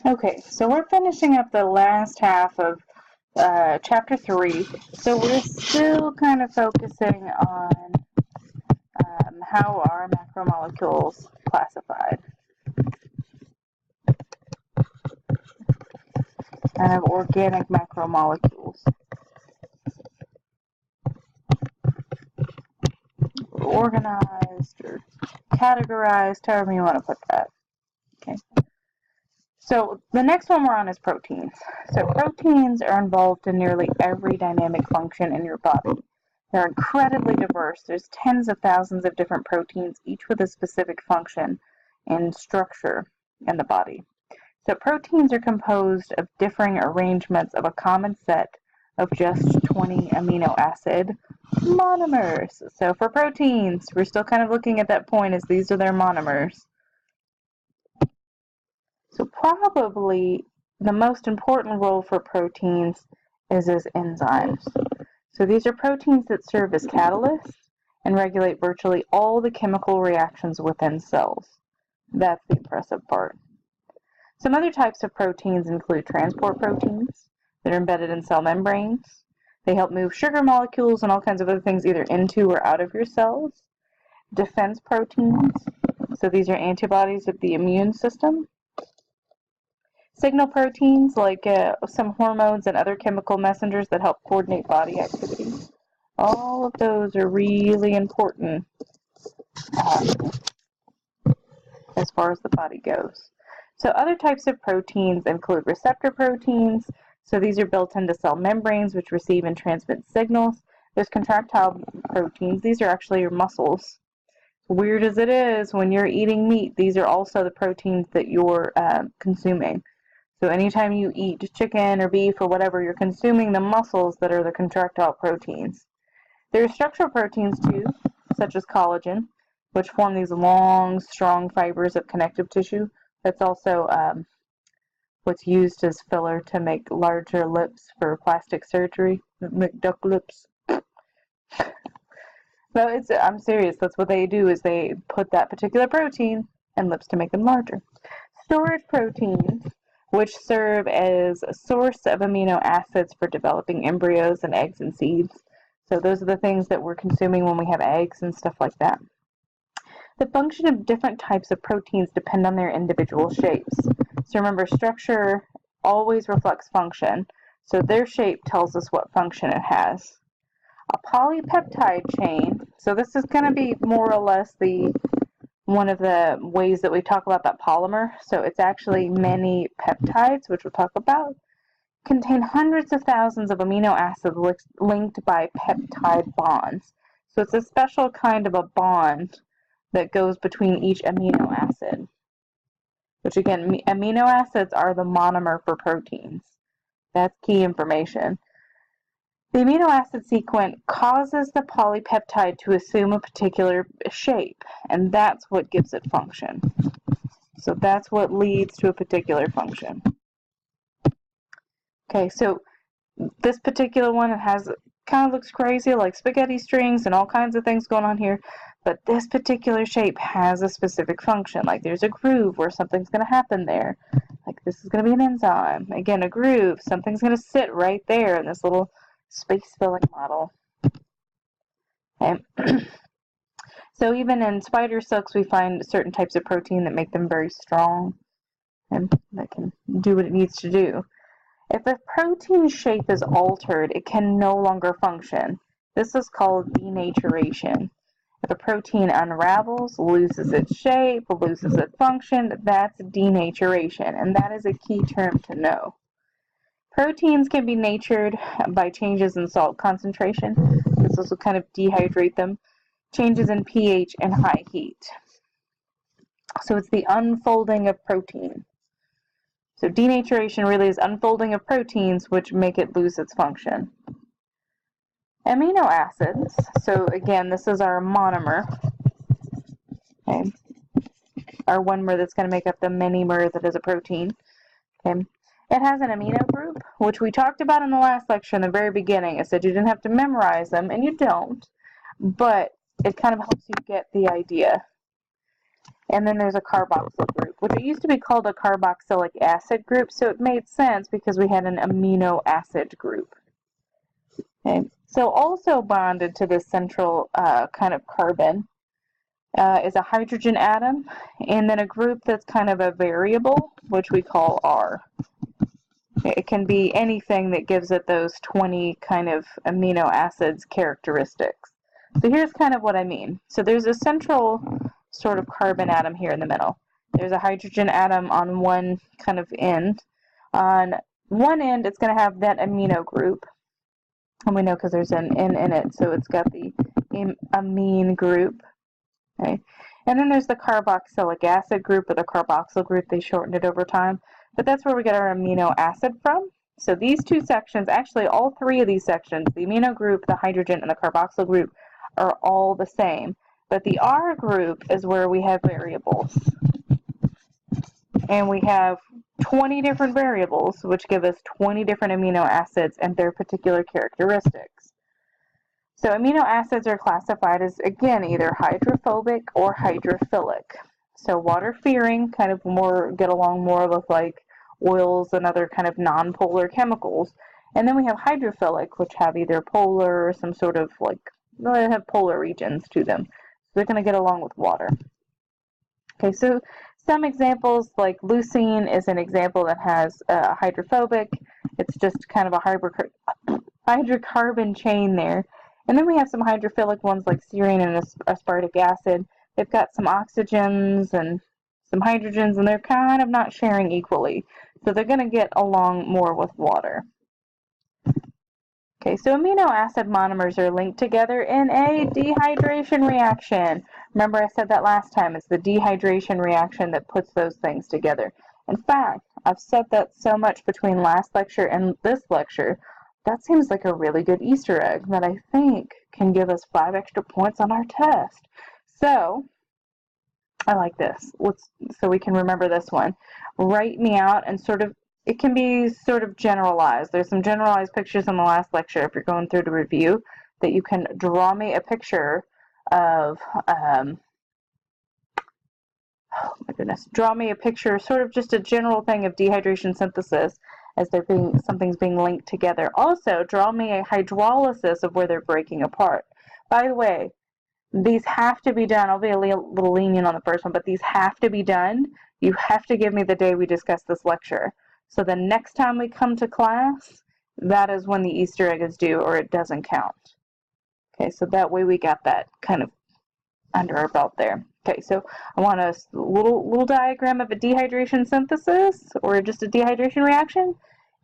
Okay, so we're finishing up the last half of chapter 3. So we're still kind of focusing on how are macromolecules classified. Kind of organic macromolecules. Organized or categorized, however you want to put that. Okay. So the next one we're on is proteins. So proteins are involved in nearly every dynamic function in your body. They're incredibly diverse. There's tens of thousands of different proteins, each with a specific function and structure in the body. So proteins are composed of differing arrangements of a common set of just 20 amino acid monomers. So for proteins, we're still kind of looking at that point as these are their monomers. So probably the most important role for proteins is as enzymes. So these are proteins that serve as catalysts and regulate virtually all the chemical reactions within cells. That's the impressive part. Some other types of proteins include transport proteins that are embedded in cell membranes. They help move sugar molecules and all kinds of other things either into or out of your cells. Defense proteins, so these are antibodies of the immune system. Signal proteins, like some hormones and other chemical messengers that help coordinate body activity. All of those are really important as far as the body goes. So other types of proteins include receptor proteins. So these are built into cell membranes, which receive and transmit signals. There's contractile proteins. These are actually your muscles. Weird as it is, when you're eating meat, these are also the proteins that you're consuming. So anytime you eat chicken or beef or whatever, you're consuming the muscles that are the contractile proteins. There are structural proteins too, such as collagen, which form these long, strong fibers of connective tissue. That's also what's used as filler to make larger lips for plastic surgery, make duck lips. No, I'm serious. That's what they do, is they put that particular protein in lips to make them larger. Storage proteins, which serve as a source of amino acids for developing embryos and eggs and seeds. So those are the things that we're consuming when we have eggs and stuff like that. The function of different types of proteins depend on their individual shapes. So remember, structure always reflects function. So their shape tells us what function it has. A polypeptide chain, so this is going to be more or less one of the ways that we talk about that polymer. So it's actually many peptides, which we'll talk about, contain hundreds of thousands of amino acids linked by peptide bonds. So it's a special kind of a bond that goes between each amino acid, which again, amino acids are the monomer for proteins. That's key information. The amino acid sequence causes the polypeptide to assume a particular shape, and that's what gives it function. So that's what leads to a particular function. Okay, so this particular one, it has kind of looks crazy, like spaghetti strings and all kinds of things going on here, but this particular shape has a specific function. Like there's a groove where something's going to happen there. Like this is going to be an enzyme. Again, a groove, something's going to sit right there in this little space filling model. Okay. So even in spider silks, we find certain types of protein that make them very strong and that can do what it needs to do. If a protein shape is altered, it can no longer function. This is called denaturation. If a protein unravels, loses its shape, loses its function, that's denaturation, and that is a key term to know. Proteins can be natured by changes in salt concentration. This will kind of dehydrate them. Changes in pH and high heat. So it's the unfolding of protein. So denaturation really is unfolding of proteins which make it lose its function. Amino acids, so again, this is our monomer, okay, our one mer that's going to make up the many-mer that is a protein. Okay. It has an amino group, which we talked about in the last lecture in the very beginning. I said you didn't have to memorize them, and you don't, but it kind of helps you get the idea. And then there's a carboxyl group, which it used to be called a carboxylic acid group, so it made sense because we had an amino acid group. Okay. So also bonded to this central kind of carbon is a hydrogen atom, and then a group that's kind of a variable, which we call R. It can be anything that gives it those 20 kind of amino acids characteristics. So here's kind of what I mean. So there's a central sort of carbon atom here in the middle. There's a hydrogen atom on one kind of end. On one end, it's going to have that amino group. And we know because there's an N in it, so it's got the amine group. Okay. And then there's the carboxylic acid group, or the carboxyl group. They shortened it over time. But that's where we get our amino acid from. So these two sections, actually all three of these sections, the amino group, the hydrogen, and the carboxyl group, are all the same. But the R group is where we have variables. And we have 20 different variables, which give us 20 different amino acids and their particular characteristics. So amino acids are classified as, again, either hydrophobic or hydrophilic. So water-fearing, kind of more get along more with like oils and other kind of non-polar chemicals. And then we have hydrophilic, which have either polar or some sort of like, they have polar regions to them. So they're going to get along with water. Okay, so some examples, like leucine is an example that has hydrophobic. It's just kind of a hydrocarbon chain there. And then we have some hydrophilic ones like serine and aspartic acid. They've got some oxygens and some hydrogens, and they're kind of not sharing equally. So they're going to get along more with water. Okay, so amino acid monomers are linked together in a dehydration reaction. Remember I said that last time. It's the dehydration reaction that puts those things together. In fact, I've said that so much between last lecture and this lecture. That seems like a really good Easter egg that I think can give us 5 extra points on our test. So, I like this. So we can remember this one. Write me out and sort of, it can be sort of generalized. There's some generalized pictures in the last lecture if you're going through to review that you can draw me a picture of, oh my goodness, draw me a picture, sort of just a general thing of dehydration synthesis as something's being linked together. Also, draw me a hydrolysis of where they're breaking apart. By the way, these have to be done. I'll be a little lenient on the first one, but these have to be done. You have to give me the day we discuss this lecture. So the next time we come to class, that is when the Easter egg is due, or it doesn't count. Okay, so that way we got that kind of under our belt there. Okay, so I want a little diagram of a dehydration synthesis, or just a dehydration reaction,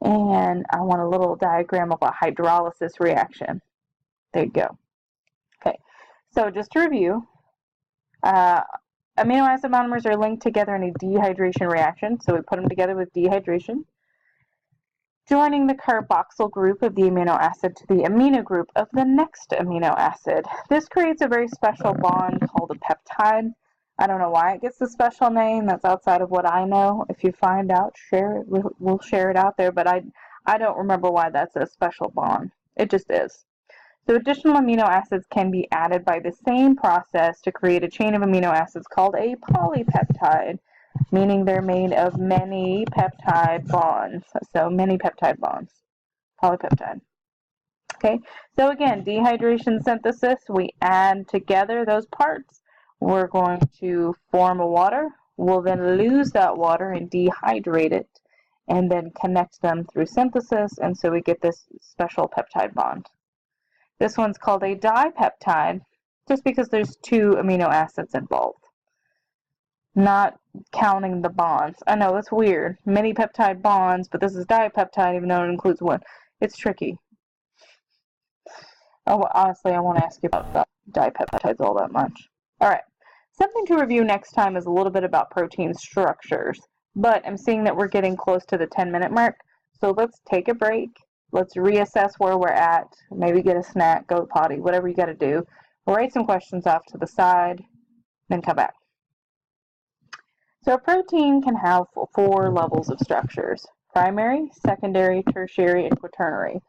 and I want a little diagram of a hydrolysis reaction. There you go. Okay, so just to review, amino acid monomers are linked together in a dehydration reaction, so we put them together with dehydration, joining the carboxyl group of the amino acid to the amino group of the next amino acid. This creates a very special bond called a peptide. I don't know why it gets the special name. That's outside of what I know. If you find out, share it. We'll share it out there, but I don't remember why that's a special bond. It just is. So additional amino acids can be added by the same process to create a chain of amino acids called a polypeptide, meaning they're made of many peptide bonds. So many peptide bonds, polypeptide. Okay, so again, dehydration synthesis, we add together those parts. We're going to form a water. We'll then lose that water and dehydrate it, and then connect them through synthesis, and so we get this special peptide bond. This one's called a dipeptide, just because there's 2 amino acids involved. Not counting the bonds. I know, it's weird. Many peptide bonds, but this is dipeptide even though it includes 1. It's tricky. Oh, honestly, I won't ask you about dipeptides all that much. Alright, something to review next time is a little bit about protein structures, but I'm seeing that we're getting close to the 10-minute mark, so let's take a break. Let's reassess where we're at, maybe get a snack, go potty, whatever you got to do. Write some questions off to the side, then come back. So a protein can have 4 levels of structures: primary, secondary, tertiary, and quaternary.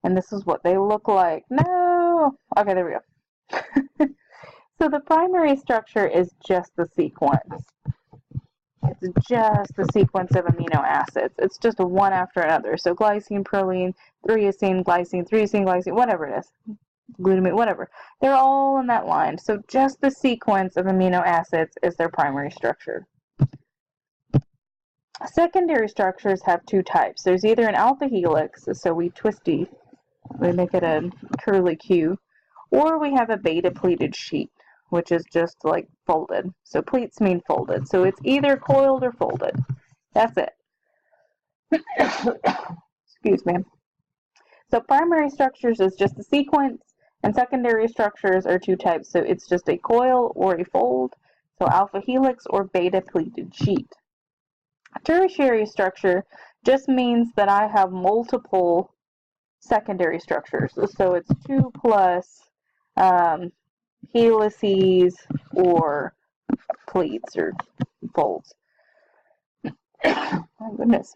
And this is what they look like. No! Okay, there we go. So the primary structure is just the sequence. It's just the sequence of amino acids. It's just one after another. So glycine, proline, threosine, glycine, whatever it is. Glutamate, whatever. They're all in that line. So just the sequence of amino acids is their primary structure. Secondary structures have two types. There's either an alpha helix, so we make it a curly Q, or we have a beta pleated sheet, which is just like folded. So pleats mean folded. So it's either coiled or folded. That's it. Excuse me. So primary structures is just the sequence, and secondary structures are two types. So it's just a coil or a fold. So alpha helix or beta pleated sheet. Tertiary structure just means that I have multiple secondary structures. So it's 2 plus helices or pleats or folds. My goodness.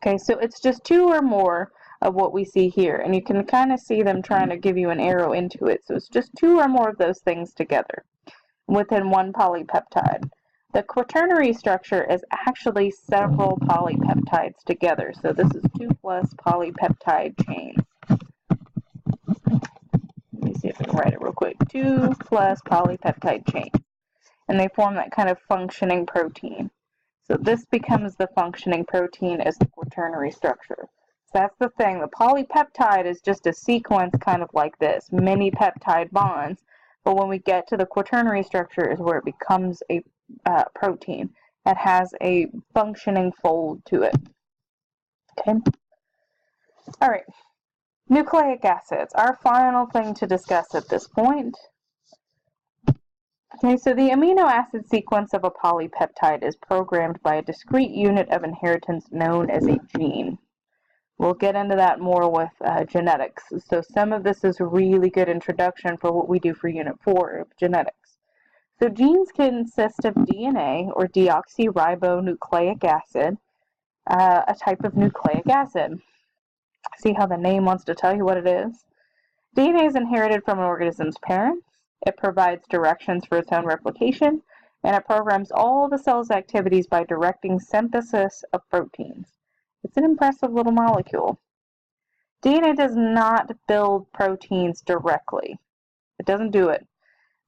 Okay, so it's just 2 or more of what we see here, and you can kind of see them trying to give you an arrow into it. So it's just 2 or more of those things together within one polypeptide. The quaternary structure is actually several polypeptides together. So this is 2 plus polypeptide chains. Let me see if I can write it real quick. 2 plus polypeptide chains. And they form that kind of functioning protein. So this becomes the functioning protein as the quaternary structure. So that's the thing. The polypeptide is just a sequence kind of like this, many peptide bonds. But when we get to the quaternary structure is where it becomes a protein that has a functioning fold to it. Okay. All right. Nucleic acids, our final thing to discuss at this point. Okay, so the amino acid sequence of a polypeptide is programmed by a discrete unit of inheritance known as a gene. We'll get into that more with genetics. So some of this is a really good introduction for what we do for Unit 4 of genetics. So genes consist of DNA, or deoxyribonucleic acid, a type of nucleic acid. See how the name wants to tell you what it is? DNA is inherited from an organism's parents. It provides directions for its own replication, and it programs all the cell's activities by directing synthesis of proteins. It's an impressive little molecule. DNA does not build proteins directly. It doesn't do it.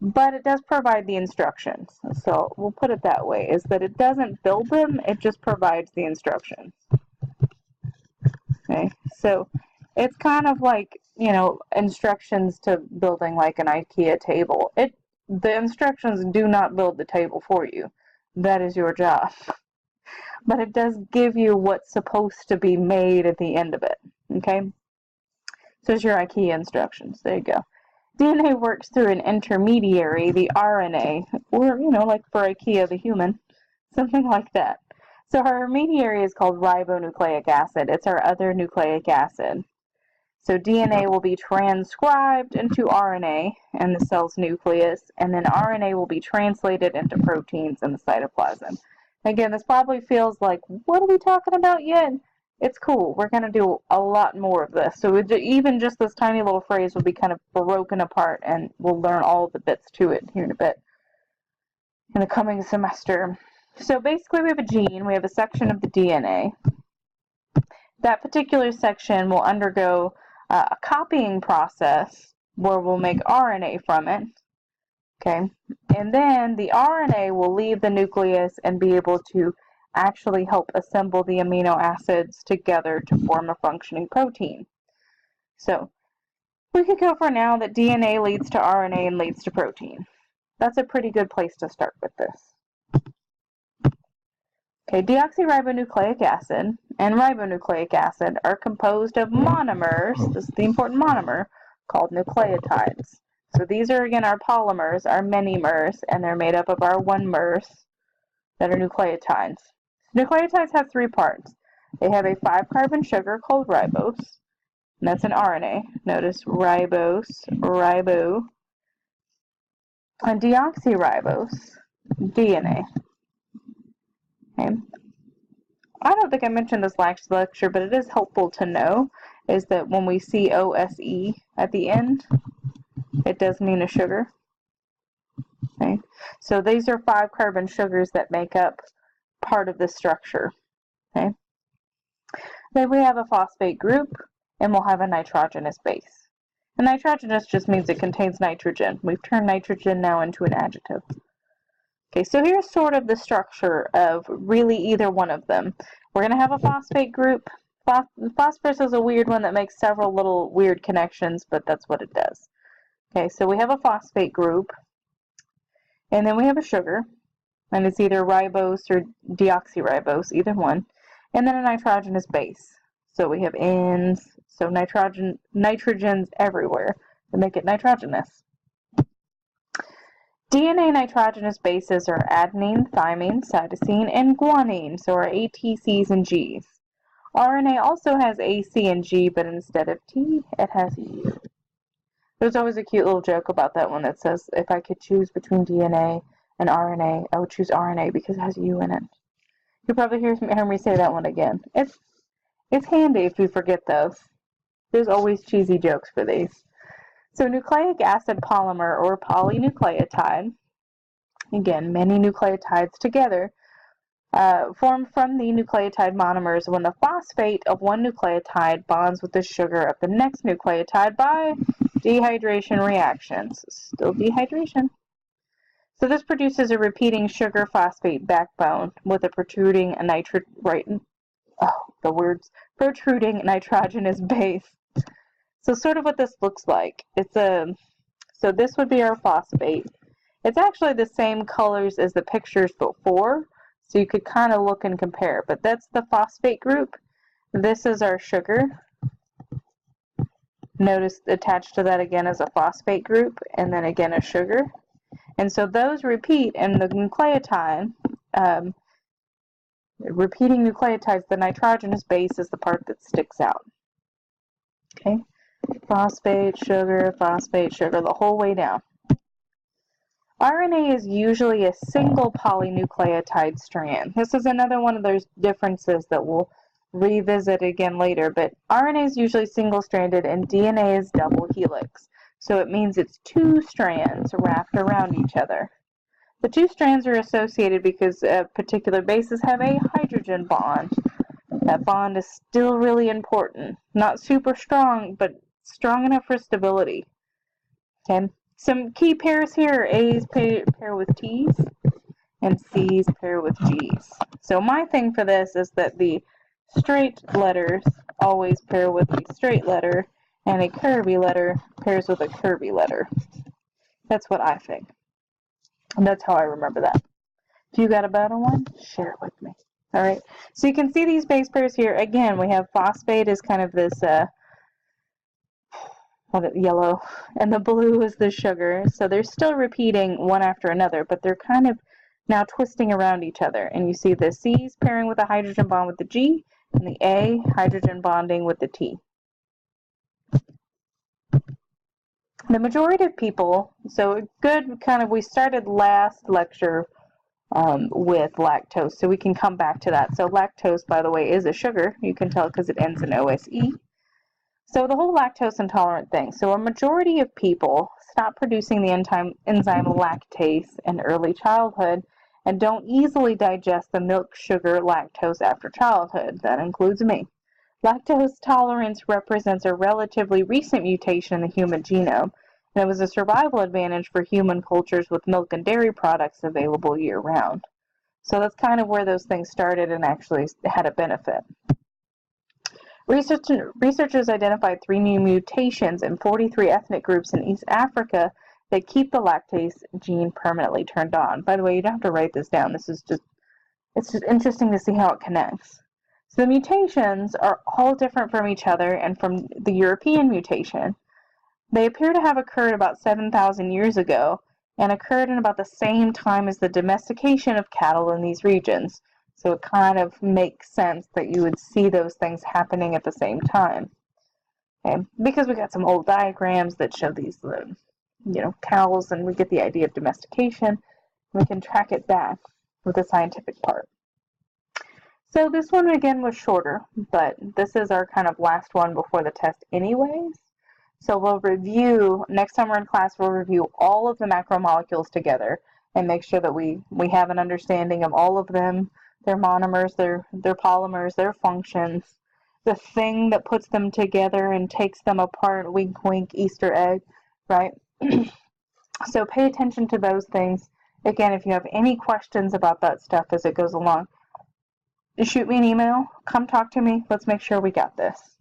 But it does provide the instructions. So we'll put it that way, is that it doesn't build them, it just provides the instructions. Okay, so it's kind of like, you know, instructions to building like an IKEA table. The instructions do not build the table for you. That is your job. But it does give you what's supposed to be made at the end of it. Okay? So it's your IKEA instructions. There you go. DNA works through an intermediary, the RNA, or, you know, like for IKEA, the human, something like that. So our intermediary is called ribonucleic acid. It's our other nucleic acid. So DNA will be transcribed into RNA in the cell's nucleus, and then RNA will be translated into proteins in the cytoplasm. Again, this probably feels like, what are we talking about yet? It's cool. We're going to do a lot more of this. So even just this tiny little phrase will be kind of broken apart, and we'll learn all the bits to it here in a bit in the coming semester. So basically we have a gene. We have a section of the DNA. That particular section will undergo a copying process where we'll make RNA from it. Okay, and then the RNA will leave the nucleus and be able to actually help assemble the amino acids together to form a functioning protein. So we could go for now that DNA leads to RNA and leads to protein. That's a pretty good place to start with this. Okay, deoxyribonucleic acid and ribonucleic acid are composed of monomers, this is the important monomer, called nucleotides. So these are, again, our polymers, our many-mers, and they're made up of our one-mers that are nucleotides. Nucleotides have 3 parts. They have a 5-carbon sugar called ribose, and that's an RNA. Notice ribose, ribo, and deoxyribose, DNA. Okay. I don't think I mentioned this last lecture, but it is helpful to know, is that when we see OSE at the end, it does mean a sugar. So these are 5 carbon sugars that make up part of this structure. Okay. Then we have a phosphate group, and we'll have a nitrogenous base. And nitrogenous just means it contains nitrogen. We've turned nitrogen now into an adjective. Okay, so here's sort of the structure of really either one of them. We're going to have a phosphate group. Phosphorus is a weird one that makes several little weird connections, but that's what it does. Okay, so we have a phosphate group, and then we have a sugar, and it's either ribose or deoxyribose, either one, and then a nitrogenous base. So we have N's, so nitrogen's everywhere to make it nitrogenous. DNA nitrogenous bases are adenine, thymine, cytosine, and guanine, so our A, T, C's, and G's. RNA also has A, C, and G, but instead of T, it has U. There's always a cute little joke about that one that says, if I could choose between DNA and RNA, I would choose RNA because it has U in it. You'll probably hear me say that one again. It's handy if you forget those. There's always cheesy jokes for these. So nucleic acid polymer or polynucleotide, again, many nucleotides together, form from the nucleotide monomers when the phosphate of one nucleotide bonds with the sugar of the next nucleotide by dehydration reactions. Still dehydration. So this produces a repeating sugar-phosphate backbone with a protruding protruding nitrogenous base. So sort of what this looks like. So this would be our phosphate. It's actually the same colors as the pictures before, so you could kind of look and compare, but that's the phosphate group. This is our sugar. Notice attached to that again is a phosphate group, and then again a sugar. And so those repeat, and the nucleotide, repeating nucleotides, the nitrogenous base is the part that sticks out. Okay, phosphate, sugar, the whole way down. RNA is usually a single polynucleotide strand. This is another one of those differences that we'll revisit again later, but RNA is usually single-stranded and DNA is double helix. So it means it's 2 strands wrapped around each other. The 2 strands are associated because particular bases have a hydrogen bond. That bond is still really important. Not super strong, but strong enough for stability. Okay. Some key pairs here, A's pair with T's, and C's pair with G's. So my thing for this is that the straight letters always pair with a straight letter, and a curvy letter pairs with a curvy letter. That's what I think. And that's how I remember that. If you got a better one, share it with me. All right. So you can see these base pairs here. Again, we have phosphate is kind of this yellow, and the blue is the sugar. So they're still repeating one after another, but they're kind of now twisting around each other. And you see the C's pairing with a hydrogen bond with the G, and the A hydrogen bonding with the T. The majority of people, so good kind of, we started last lecture with lactose, so we can come back to that. So lactose, by the way, is a sugar. You can tell because it ends in OSE. So the whole lactose intolerant thing. So a majority of people stop producing the enzyme lactase in early childhood and don't easily digest the milk sugar lactose after childhood. That includes me. Lactose tolerance represents a relatively recent mutation in the human genome, and it was a survival advantage for human cultures with milk and dairy products available year-round. So that's kind of where those things started and actually had a benefit. Researchers identified 3 new mutations in 43 ethnic groups in East Africa that keep the lactase gene permanently turned on. By the way, you don't have to write this down. It's just interesting to see how it connects. So the mutations are all different from each other and from the European mutation. They appear to have occurred about 7,000 years ago and occurred in about the same time as the domestication of cattle in these regions. So it kind of makes sense that you would see those things happening at the same time. Okay? Because we got some old diagrams that show these, cows, and we get the idea of domestication. We can track it back with the scientific part. So this one again was shorter, but this is our kind of last one before the test anyways. So we'll review, next time we're in class, we'll review all of the macromolecules together and make sure that we have an understanding of all of them, their monomers, their polymers, their functions, the thing that puts them together and takes them apart, wink wink, Easter egg, right? So pay attention to those things. Again, if you have any questions about that stuff as it goes along, shoot me an email, come talk to me, let's make sure we got this.